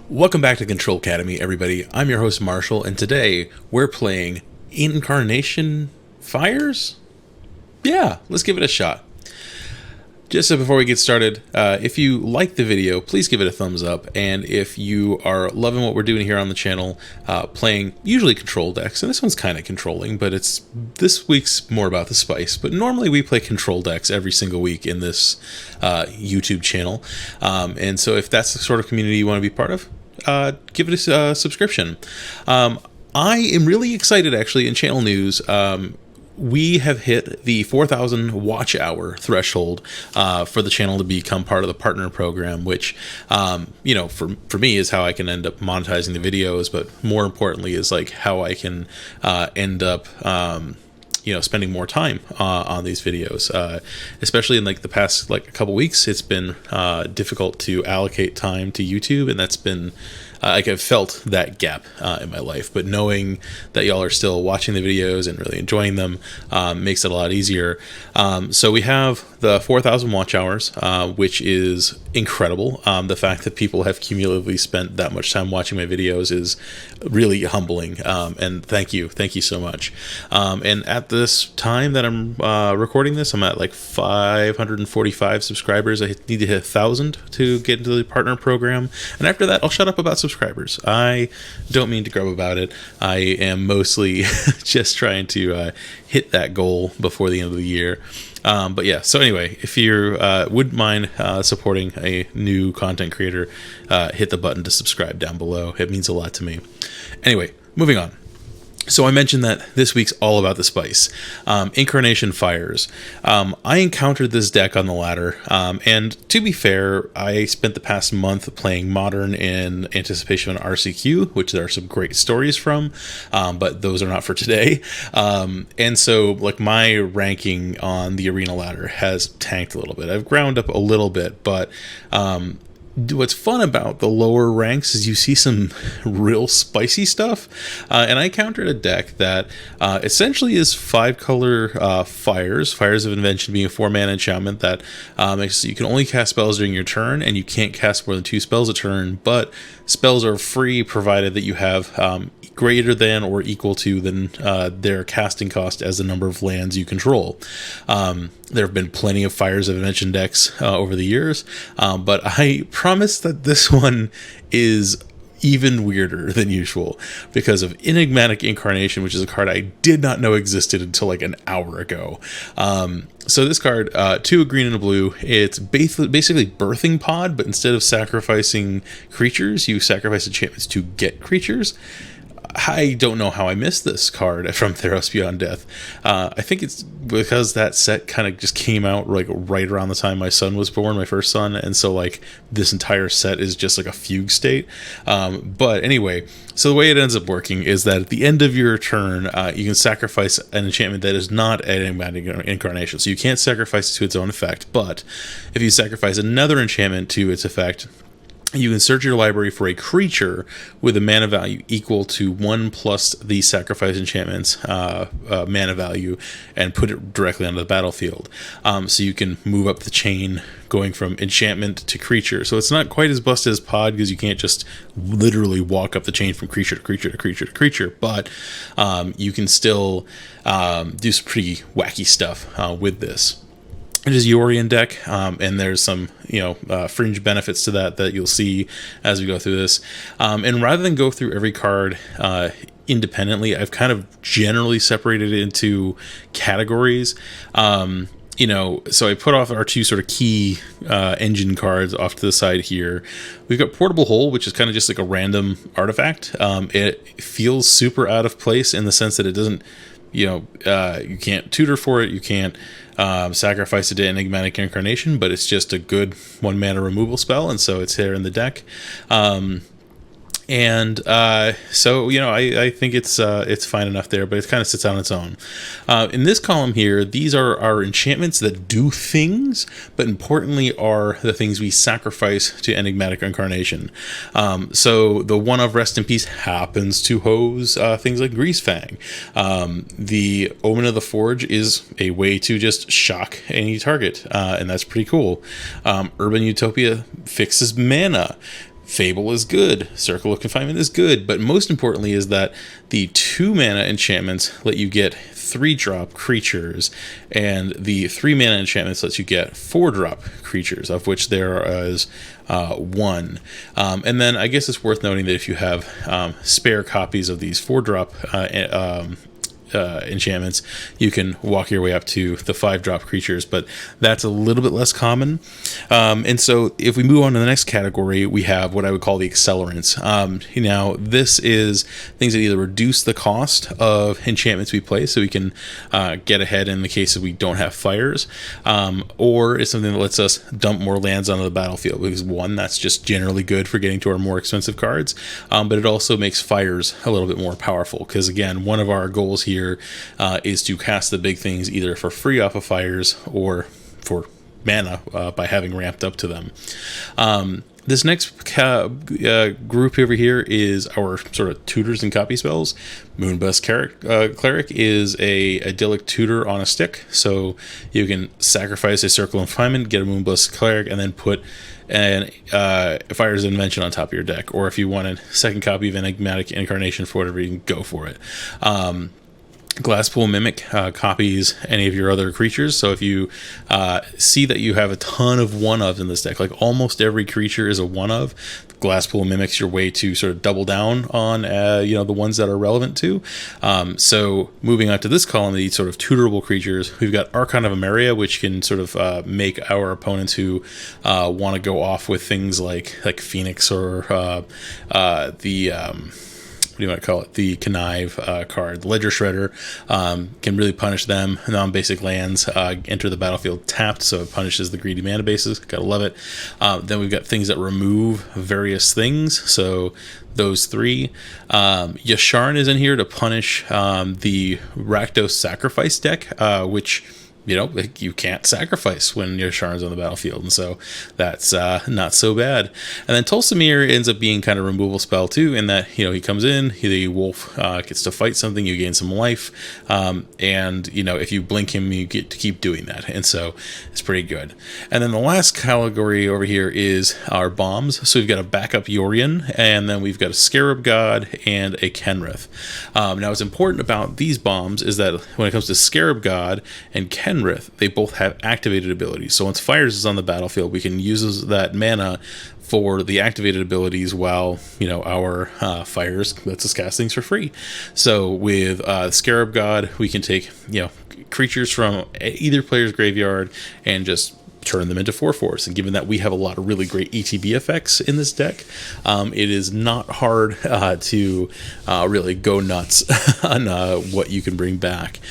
Welcome back to Control Academy, everybody. I'm your host, Marshall, and today we're playing Incarnation Fires? Yeah, let's give it a shot. Just so before we get started, if you like the video, please give it a thumbs up. And if you are loving what we're doing here on the channel, playing usually control decks, and this one's kind of controlling, but this week's more about the spice. But normally we play control decks every single week in this YouTube channel. And so if that's the sort of community you want to be part of, give it a subscription. I am really excited, actually, in channel news. We have hit the 4,000 watch hour threshold for the channel to become part of the partner program, which, you know, for me is how I can end up monetizing the videos, but more importantly is like how I can end up, you know, spending more time on these videos, especially in like the past like a couple weeks. It's been difficult to allocate time to YouTube, and that's been like I've felt that gap in my life, but knowing that y'all are still watching the videos and really enjoying them makes it a lot easier. So we have the 4,000 watch hours, which is incredible. The fact that people have cumulatively spent that much time watching my videos is really humbling, and thank you so much. And at this time that I'm recording this, I'm at like 545 subscribers. I need to hit 1,000 to get into the partner program, and after that I'll shut up about subscribers. I don't mean to grub about it. I am mostly just trying to hit that goal before the end of the year. But yeah, so anyway, if you wouldn't mind supporting a new content creator, hit the button to subscribe down below. It means a lot to me. Anyway, moving on. So I mentioned that this week's all about the spice. Incarnation Fires. I encountered this deck on the ladder, and to be fair, I spent the past month playing Modern in anticipation of an RCQ, which there are some great stories from, but those are not for today. And so like my ranking on the arena ladder has tanked a little bit. I've ground up a little bit, but what's fun about the lower ranks is you see some real spicy stuff, and I encountered a deck that essentially is 5-color Fires of Invention being a 4-mana enchantment that makes you can only cast spells during your turn, and you can't cast more than 2 spells a turn, but spells are free provided that you have greater than or equal to their casting cost as the number of lands you control. There have been plenty of Fires of Invention decks over the years, but I promise that this one is even weirder than usual because of Enigmatic Incarnation, which is a card I did not know existed until like an hour ago. So this card, 2 a green and a blue, it's basically Birthing Pod, but instead of sacrificing creatures, you sacrifice enchantments to get creatures. I don't know how I missed this card from Theros Beyond Death. I think it's because that set kind of just came out like right around the time my son was born, my first son, and so like this entire set is just like a fugue state. But anyway, so the way it ends up working is that at the end of your turn, you can sacrifice an enchantment that is not an Enigmatic Incarnation. So you can't sacrifice it to its own effect, but if you sacrifice another enchantment to its effect, you can search your library for a creature with a mana value equal to 1 plus the sacrifice enchantment's mana value and put it directly onto the battlefield. So you can move up the chain going from enchantment to creature. So it's not quite as busted as Pod because you can't just literally walk up the chain from creature to creature to creature to creature, but you can still do some pretty wacky stuff with this. It is Yorion deck, and there's some, fringe benefits to that you'll see as we go through this. And rather than go through every card independently, I've kind of generally separated it into categories. So I put off our 2 sort of key engine cards off to the side here. We've got Portable Hole, which is kind of just like a random artifact. It feels super out of place in the sense that it doesn't, you can't tutor for it, you can't sacrifice it to Enigmatic Incarnation, but it's just a good 1 mana removal spell, and so it's there in the deck. And so, I think it's fine enough there, but it kind of sits on its own. In this column here, these are our enchantments that do things, but importantly are the things we sacrifice to Enigmatic Incarnation. So the one of Rest in Peace happens to hose things like Greasefang. The Omen of the Forge is a way to just shock any target, and that's pretty cool. Urban Utopia fixes mana. Fable is good, Circle of Confinement is good, but most importantly is that the 2 mana enchantments let you get 3-drop creatures, and the 3 mana enchantments lets you get 4-drop creatures, of which there is 1. And then I guess it's worth noting that if you have spare copies of these 4-drop enchantments, you can walk your way up to the 5-drop creatures, but that's a little bit less common. And so if we move on to the next category, we have what I would call the accelerants. Now this is things that either reduce the cost of enchantments we play so we can get ahead in the case that we don't have fires, or it's something that lets us dump more lands onto the battlefield, because one, that's just generally good for getting to our more expensive cards, but it also makes fires a little bit more powerful, because again, one of our goals here is to cast the big things either for free off of fires or for mana by having ramped up to them. This next group over here is our sort of tutors and copy spells. Moonbust Cleric is a idyllic tutor on a stick, so you can sacrifice a Circle of Confinement, get a Moonbust Cleric, and then put an Fires of Invention on top of your deck. Or if you want a second copy of Enigmatic Incarnation for whatever, you can go for it. Glasspool Mimic copies any of your other creatures, so if you see that you have a ton of one-ofs in this deck, like almost every creature is a one-of, Glasspool Mimic's your way to sort of double down on the ones that are relevant to. So moving on to this column, the sort of tutorable creatures, we've got Archon of Emeria, which can sort of make our opponents who want to go off with things like Phoenix or what do you want to call it? The Connive card. The Ledger Shredder can really punish them. Non-basic lands enter the battlefield tapped, so it punishes the greedy mana bases. Gotta love it. Then we've got things that remove various things, so those 3. Yasharn is in here to punish the Rakdos Sacrifice deck, which you can't sacrifice when your Yasharn's on the battlefield, and so that's not so bad. And then Tolsimir ends up being kind of a removal spell too, in that he comes in, the wolf gets to fight something, you gain some life, and if you blink him, you get to keep doing that, and so it's pretty good. And then the last category over here is our bombs. So we've got a backup Yorion, and then we've got a Scarab God and a Kenrith. Now what's important about these bombs is that when it comes to Scarab God and Kenrith, they both have activated abilities. So once Fires is on the battlefield, we can use that mana for the activated abilities while our Fires lets us cast things for free. So with Scarab God, we can take creatures from either player's graveyard and just turn them into 4/4s. And given that we have a lot of really great ETB effects in this deck, it is not hard to really go nuts on what you can bring back.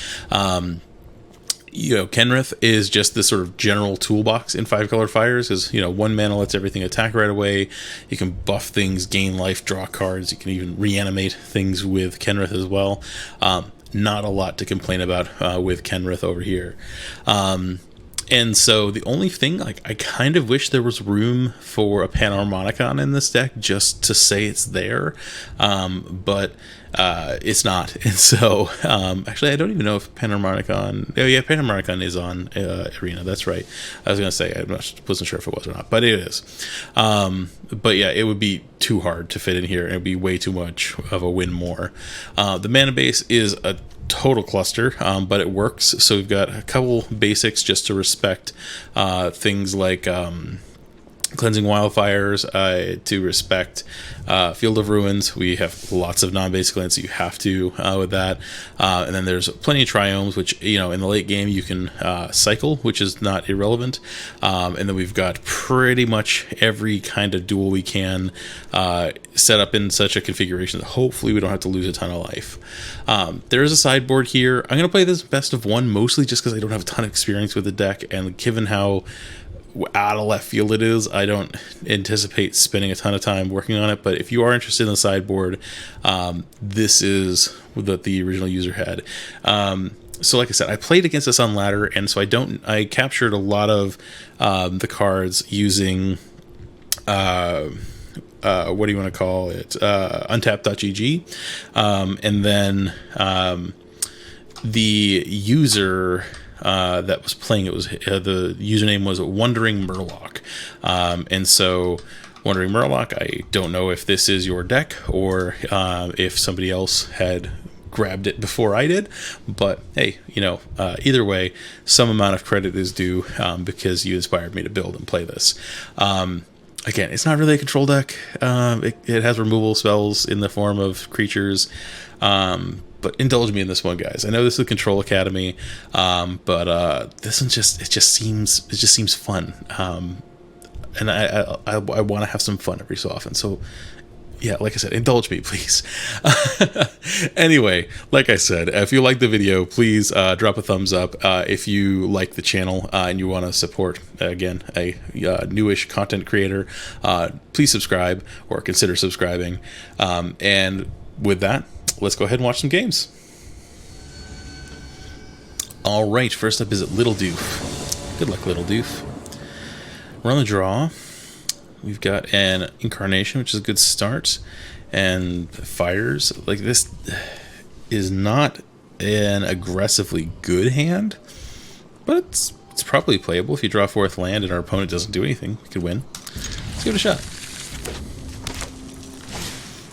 Kenrith is just this sort of general toolbox in 5-color Fires, because 1 mana lets everything attack right away. You can buff things, gain life, draw cards. You can even reanimate things with Kenrith as well. Not a lot to complain about with Kenrith over here. And so the only thing, I kind of wish there was room for a Panharmonicon in this deck just to say it's there, but it's not. And so, actually, I don't even know if Panharmonicon... Oh, yeah, Panharmonicon is on Arena. That's right. I was going to say, wasn't sure if it was or not, but it is. But yeah, it would be too hard to fit in here. It would be way too much of a win more. The mana base is a total cluster, but it works. So we've got a couple basics just to respect things like Cleansing Wildfires, to respect Field of Ruins. We have lots of non-basic lands, so you have to with that. And then there's plenty of Triomes, which in the late game you can cycle, which is not irrelevant. And then we've got pretty much every kind of duel we can set up in such a configuration that hopefully we don't have to lose a ton of life. There is a sideboard here. I'm going to play this best of one, mostly just because I don't have a ton of experience with the deck, and given how out of left field it is. I don't anticipate spending a ton of time working on it, but if you are interested in the sideboard, this is what the original user had. So like I said, I played against this on ladder, and so I captured a lot of the cards using what do you want to call it? Untap.gg. And then the user that was playing it was the username was Wandering Murloc. And so Wandering Murloc, I don't know if this is your deck or if somebody else had grabbed it before I did, but hey, either way, some amount of credit is due because you inspired me to build and play this. Again, it's not really a control deck. It has removal spells in the form of creatures, but indulge me in this one, guys. I know this is a Control Academy, but this one just seems fun, and I want to have some fun every so often. So yeah, like I said, indulge me, please. Anyway, like I said, if you like the video, please drop a thumbs up. If you like the channel and you want to support, again, a newish content creator, please subscribe or consider subscribing. And with that, let's go ahead and watch some games. All right, first up is Little Doof. Good luck, Little Doof. We're on the draw. We've got an Incarnation, which is a good start, and Fires. Like, this is not an aggressively good hand, but it's probably playable. If you draw 4th land and our opponent doesn't do anything, we could win. Let's give it a shot.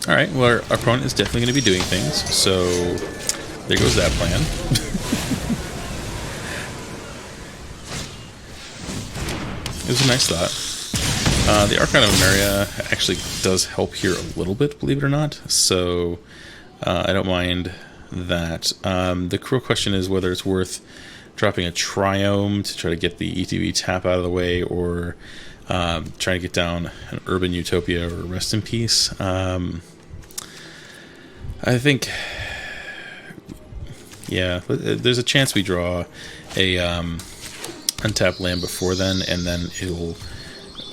Alright, well, our opponent is definitely going to be doing things, so there goes that plan. It was a nice thought. The Archon of Maria actually does help here a little bit, believe it or not, so I don't mind that. The real question is whether it's worth dropping a Triome to try to get the ETB tap out of the way, or trying to get down an Urban Utopia or Rest in Peace. I think, yeah, there's a chance we draw a untapped land before then, and then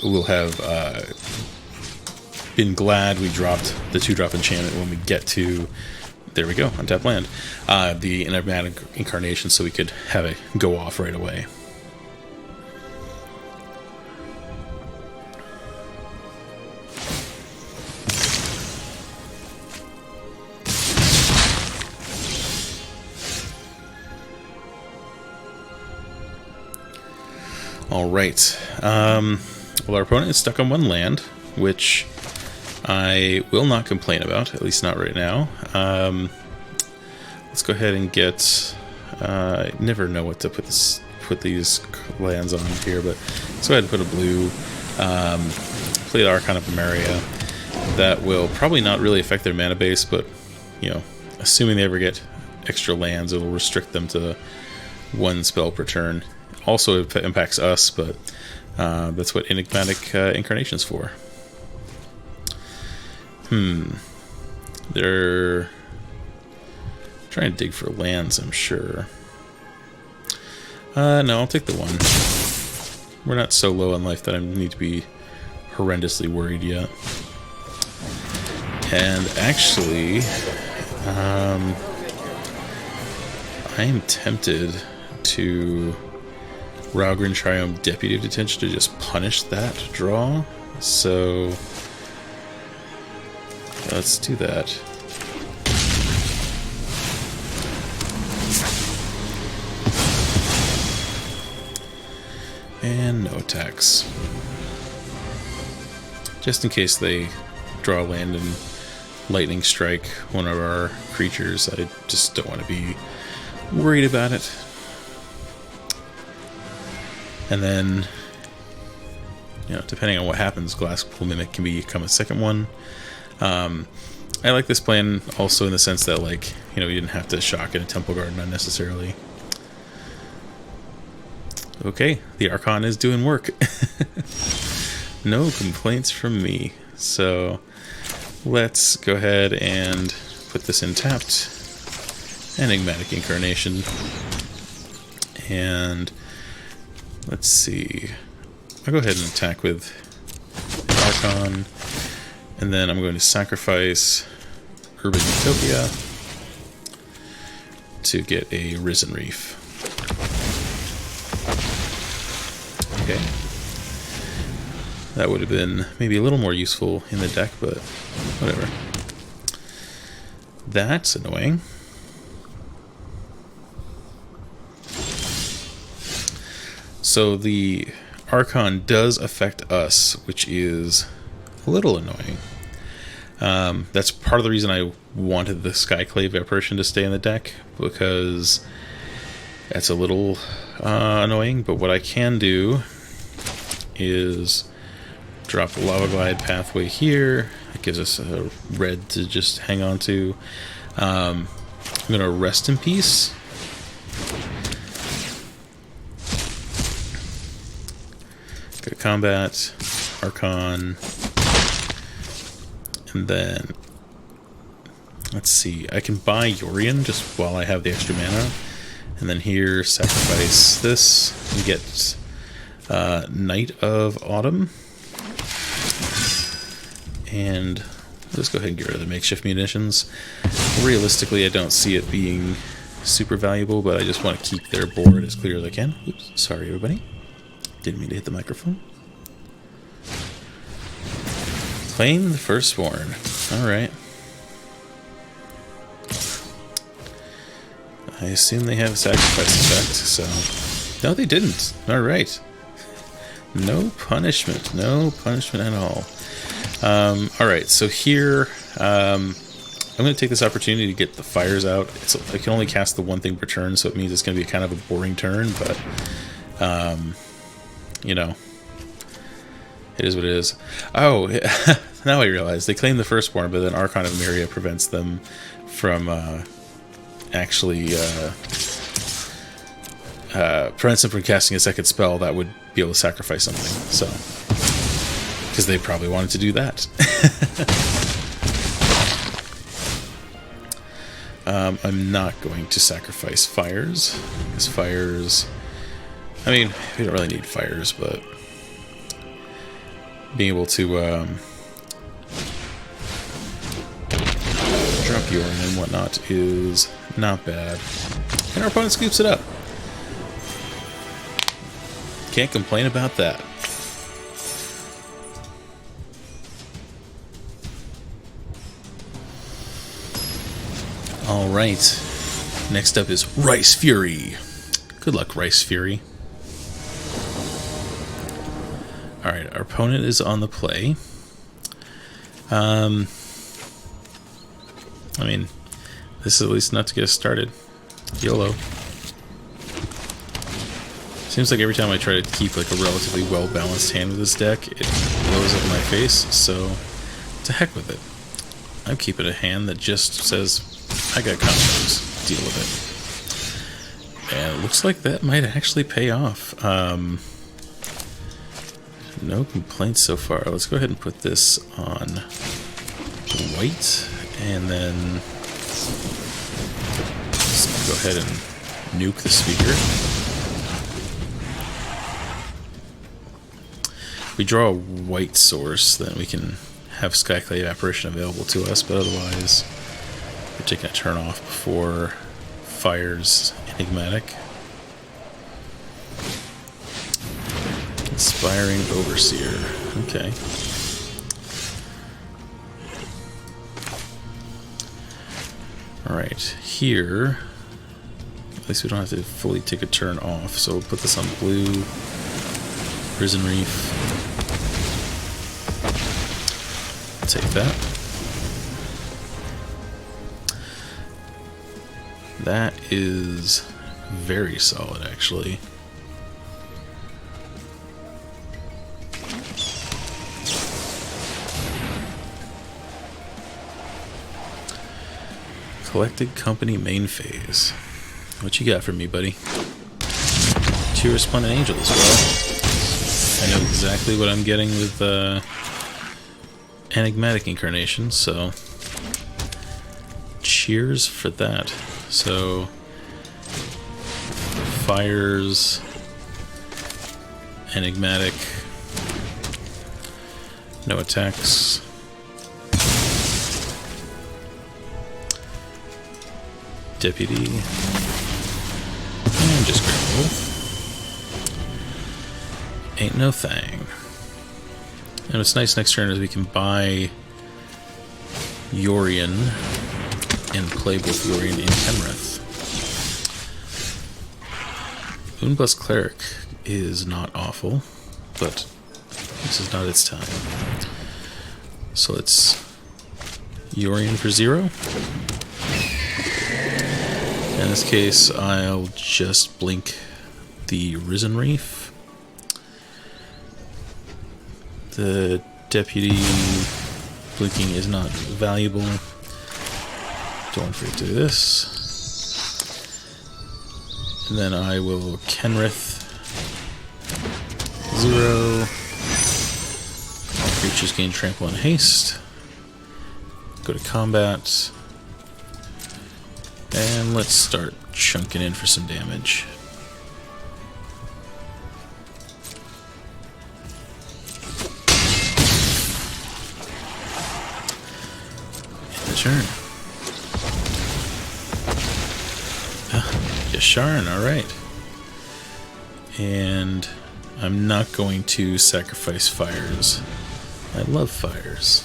we'll have been glad we dropped the 2-drop enchantment when we get to, there we go, untapped land, the Enigmatic Incarnation, so we could have it go off right away. All right. Well, our opponent is stuck on 1 land, which I will not complain about, at least not right now. Let's go ahead and get... I never know what to put these lands on here, but let's go ahead and put a blue. Play the Archon of Maria. That will probably not really affect their mana base, but, assuming they ever get extra lands, it'll restrict them to 1 spell per turn. Also, it impacts us, but that's what Enigmatic Incarnation's for. They're trying to dig for lands, I'm sure. No, I'll take the 1. We're not so low on life that I need to be horrendously worried yet. And actually, I am tempted to Ralgrin Triome Deputy of Detention to just punish that draw. So let's do that. And no attacks. Just in case they draw land and lightning strike one of our creatures, I just don't want to be worried about it. And then, depending on what happens, Glasspool Mimic can become a second one. I like this plan also in the sense that, you didn't have to shock in a Temple Garden unnecessarily. Okay, the Archon is doing work. No complaints from me. So let's go ahead and put this in tapped. Enigmatic Incarnation. And let's see. I'll go ahead and attack with Archon, and then I'm going to sacrifice Urban Utopia to get a Risen Reef. Okay. That would have been maybe a little more useful in the deck, but whatever. That's annoying. So the Archon does affect us, which is a little annoying. That's part of the reason I wanted the Skyclave apparition to stay in the deck, because that's a little annoying. But what I can do is drop the Lava Glide pathway here. It gives us a red to just hang on to. I'm going to Rest in Peace. Go to combat, Archon, and then let's see. I can buy Yorion just while I have the extra mana, and then here sacrifice this and get Night of Autumn. And let's go ahead and get rid of the makeshift munitions. Realistically, I don't see it being super valuable, but I just want to keep their board as clear as I can. Oops, sorry everybody. Didn't mean to hit the microphone. Claim the Firstborn. Alright. I assume they have a sacrifice effect, so... No, they didn't. Alright. No punishment. No punishment at all. Alright, so here... I'm going to take this opportunity to get the fires out. I can only cast the one thing per turn, so it means it's going to be kind of a boring turn, but... you know, it is what it is. Oh, now I realize they claim the Firstborn, but then Archon of Myria prevents them from actually prevents them from casting a second spell that would be able to sacrifice something. So, because they probably wanted to do that. I'm not going to sacrifice Fires, because Fires... I mean, we don't really need Fires, but being able to drop Yorion and whatnot is not bad. And our opponent scoops it up. Can't complain about that. Alright. Next up is Rice Fury. Good luck, Rice Fury. Alright, our opponent is on the play. I mean, this is at least enough to get us started. YOLO. Seems like every time I try to keep like a relatively well-balanced hand with this deck, it blows up in my face, so to heck with it. I'm keeping a hand that just says, I got combos, deal with it. And it looks like that might actually pay off. No complaints so far. Let's go ahead and put this on white, and then let's go ahead and nuke the speaker. If we draw a white source, then we can have Skyclave Apparition available to us, but otherwise we're taking a turn off before Fires Enigmatic. Inspiring Overseer. Okay. Alright, here, at least we don't have to fully take a turn off, so we'll put this on blue. Risen Reef. Take that. That is very solid, actually. Collected Company main phase. What you got for me, buddy? Two Resplendent Angel as well. I know exactly what I'm getting with Enigmatic Incarnation, so cheers for that. So Fires, Enigmatic, No attacks. Deputy. And just grab roll. Ain't no thing. And what's nice next turn is we can buy Yorion and play both Yorion and Kenrith. Moonblast Cleric is not awful, but this is not its time. So it's Yorion for 0. In this case, I'll just blink the Risen Reef. The Deputy blinking is not valuable. Don't forget to do this. And then I will Kenrith 0. All creatures gain trample and haste. Go to combat. And let's start chunking in for some damage. Turn. Yasharn, alright. And I'm not going to sacrifice fires. I love fires.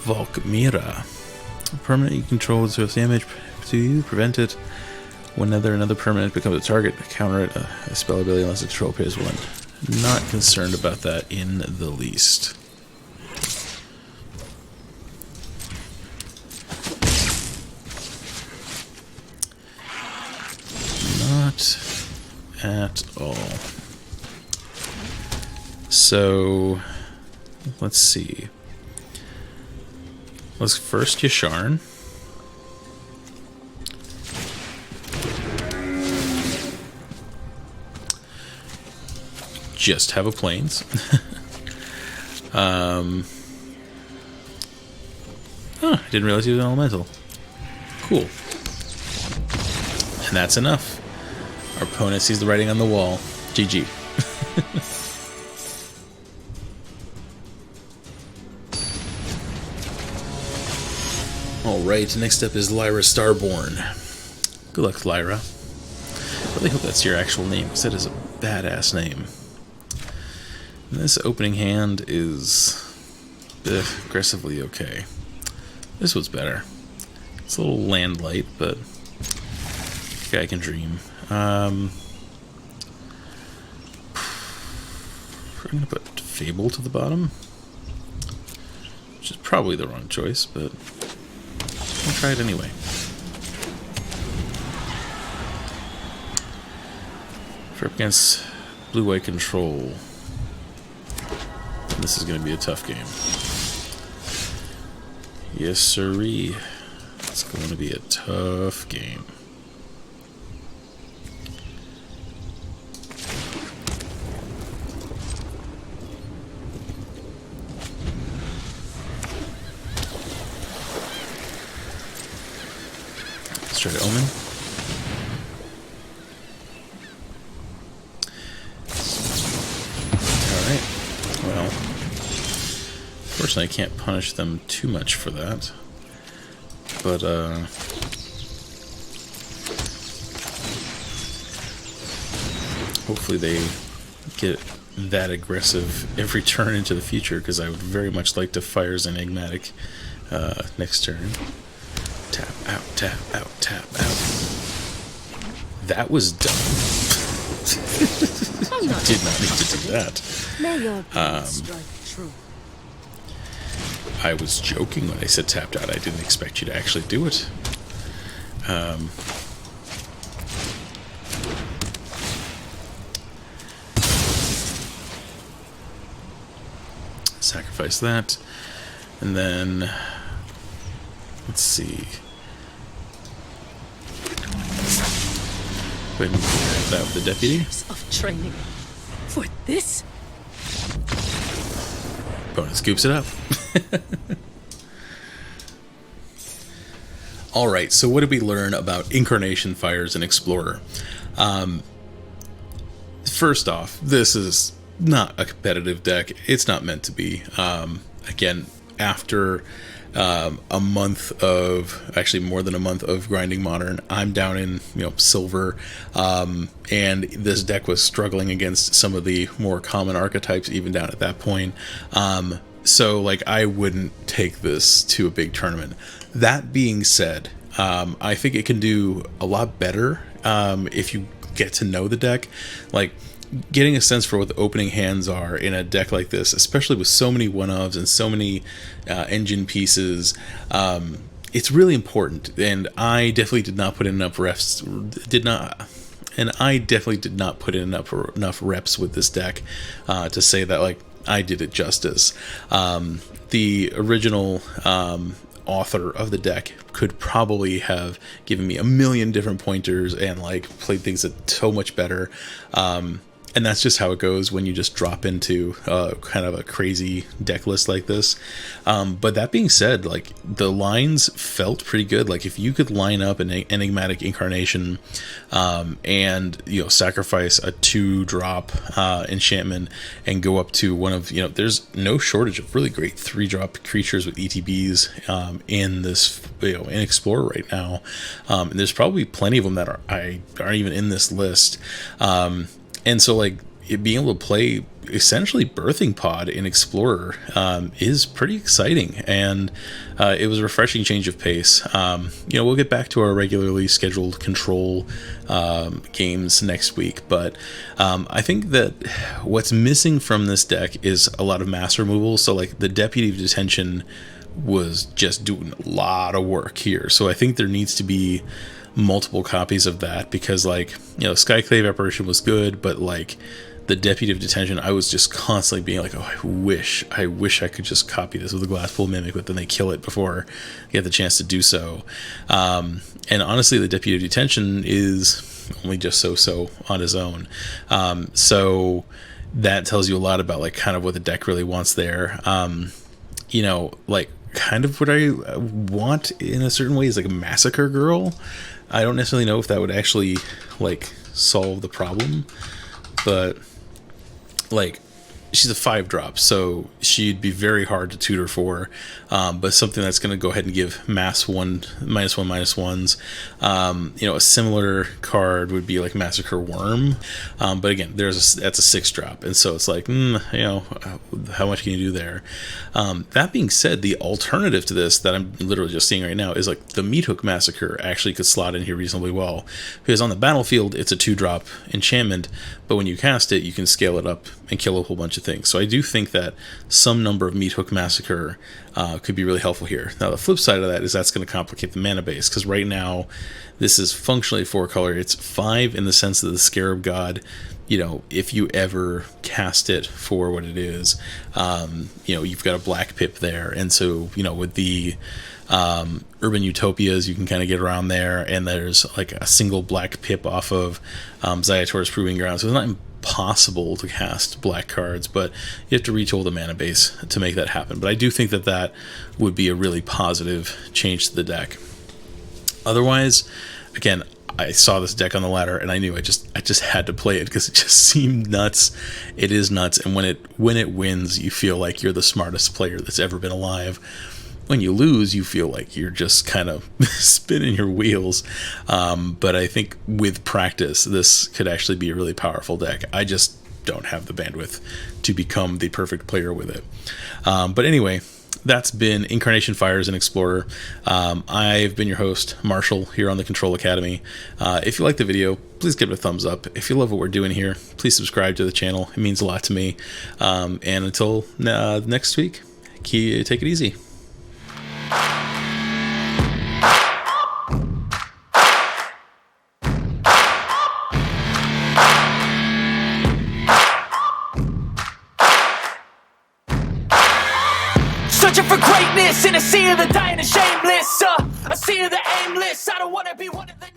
Valkmira. A permanent you control deals damage to you. Prevent it. Whenever another permanent becomes a target, counter it. A spell ability unless the control pays 1. Not concerned about that in the least. Not at all. So, let's see. Let's first Yasharn. Just have a plains. Oh, I didn't realize he was an elemental. Cool. And that's enough. Our opponent sees the writing on the wall. GG. Alright, next up is Lyra Starborn. Good luck, Lyra. I really hope that's your actual name, because that is a badass name. And this opening hand is aggressively okay. This one's better. It's a little land light, but guy can dream. I'm going to put Fable to the bottom, which is probably the wrong choice, but I'll try it anyway. For up against blue-white control, this is going to be a tough game. Yes, sirree. It's going to be a tough game. Let's try to Omen. Alright. Well, fortunately I can't punish them too much for that. But, hopefully they get that aggressive every turn into the future, because I would very much like to Fires Enigmatic next turn. Tap out, tap out, tap out. That was dumb. Did not need to do that. I was joking when I said tapped out. I didn't expect you to actually do it. Sacrifice that. And then, let's see. Go ahead and grab that with the deputy. Years of training for this. Opponent scoops it up. Alright, so what did we learn about Incarnation Fires and Explorer? First off, this is not a competitive deck. It's not meant to be. Again, after a month of, actually more than a month of grinding Modern, I'm down in Silver, and this deck was struggling against some of the more common archetypes even down at that point. So like I wouldn't take this to a big tournament. That being said, I think it can do a lot better if you get to know the deck. Like getting a sense for what the opening hands are in a deck like this, especially with so many one-ofs and so many engine pieces, it's really important. And I definitely did not put in enough reps. I definitely did not put in enough reps with this deck to say that like I did it justice. The original author of the deck could probably have given me a million different pointers and like played things that so much better. And that's just how it goes when you just drop into kind of a crazy deck list like this. But that being said, like the lines felt pretty good. Like if you could line up an Enigmatic Incarnation and sacrifice a 2-drop enchantment and go up to one of there's no shortage of really great 3-drop creatures with ETBs in this in Explorer right now. And there's probably plenty of them that aren't even in this list. And so, like, being able to play essentially Birthing Pod in Explorer is pretty exciting, and it was a refreshing change of pace. We'll get back to our regularly scheduled Control games next week, but I think that what's missing from this deck is a lot of mass removal. So, like, the Deputy of Detention was just doing a lot of work here. So I think there needs to be multiple copies of that, because like Skyclave Apparition was good, but like the Deputy of Detention, I was just constantly being like, oh, I wish I could just copy this with a Glasspool Mimic, but then they kill it before I get the chance to do so. And honestly, the Deputy of Detention is only just so on his own. So that tells you a lot about like kind of what the deck really wants there. Like kind of what I want in a certain way is like a Massacre Girl. I don't necessarily know if that would actually like solve the problem, but like she's a 5-drop, so she'd be very hard to tutor for, but something that's going to go ahead and give -1/-1/-1s. A similar card would be like Massacre Worm, but again, that's a 6-drop, and so it's like, how much can you do there? That being said, the alternative to this that I'm literally just seeing right now is like the Meat Hook Massacre actually could slot in here reasonably well, because on the battlefield it's a 2-drop enchantment, but when you cast it, you can scale it up and kill a whole bunch of things. So I do think that some number of Meat Hook Massacre could be really helpful here. Now the flip side of that is that's going to complicate the mana base, because right now this is functionally 4-color. It's 5 in the sense that the Scarab God, if you ever cast it for what it is, you've got a black pip there, and so with the Urban Utopias, you can kind of get around there, and there's like a single black pip off of Zayator's Proving Ground, so it's not impossible to cast black cards, but you have to retool the mana base to make that happen. But I do think that that would be a really positive change to the deck. Otherwise, again, I saw this deck on the ladder and I knew I just had to play it because it just seemed nuts. It is nuts, and when it wins, you feel like you're the smartest player that's ever been alive. When you lose, you feel like you're just kind of spinning your wheels. But I think with practice, this could actually be a really powerful deck. I just don't have the bandwidth to become the perfect player with it. But anyway, that's been Incarnation Fires and Explorer. I've been your host, Marshall, here on the Control Academy. If you like the video, please give it a thumbs up. If you love what we're doing here, please subscribe to the channel. It means a lot to me. And until next week, take it easy. Searching for greatness in a sea of the dying and shameless. A sea of the aimless. I don't want to be one of the